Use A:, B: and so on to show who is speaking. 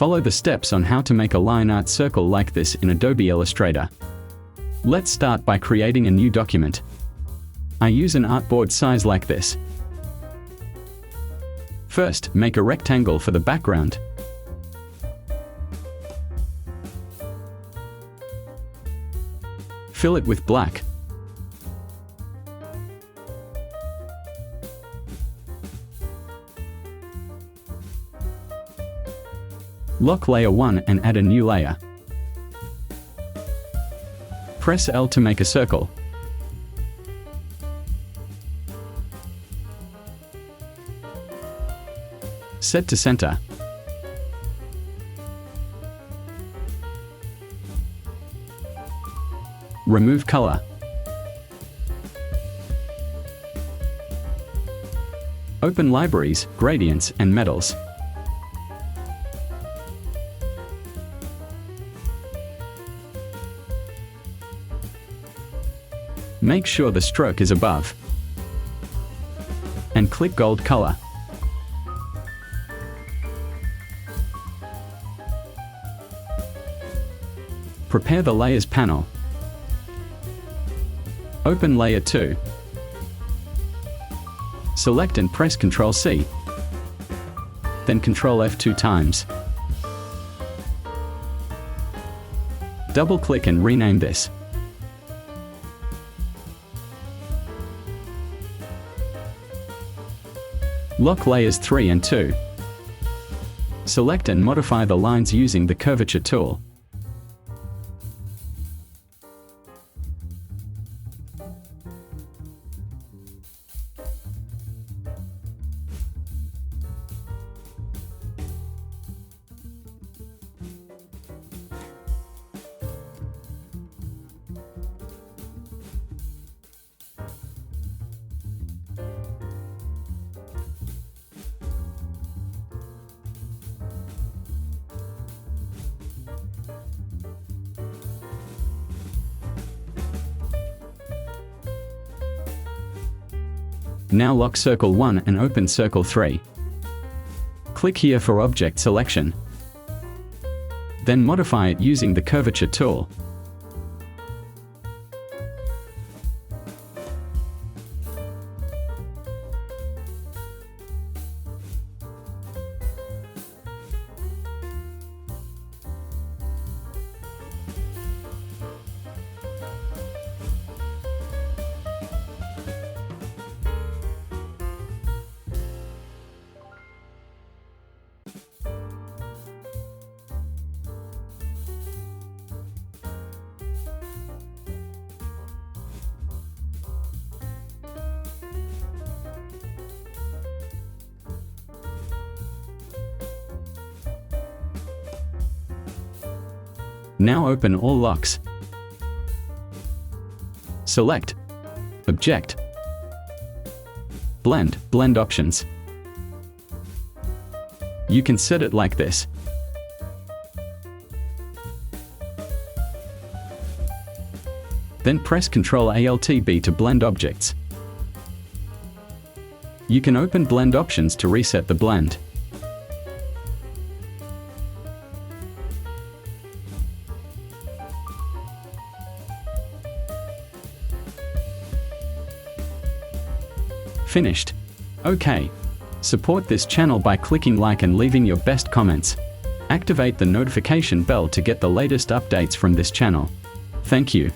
A: Follow the steps on how to make a line art circle like this in Adobe Illustrator. Let's start by creating a new document. I use an artboard size like this. First, make a rectangle for the background. Fill it with black. Lock layer 1 and add a new layer. Press L to make a circle. Set to center. Remove color. Open libraries, gradients, and metals. Make sure the stroke is above. And click gold color. Prepare the layers panel. Open layer 2. Select and press Ctrl C. Then Ctrl F 2 times. Double click and rename this. Lock layers 3 and 2. Select and modify the lines using the curvature tool. Now lock Circle 1 and open Circle 3. Click here for object selection. Then modify it using the curvature tool. Now open all locks. Select Object, Blend options. You can set it like this. Then press Ctrl-Alt-B to blend objects. You can open Blend options to reset the blend. Finished. OK. Support this channel by clicking like and leaving your best comments. Activate the notification bell to get the latest updates from this channel. Thank you.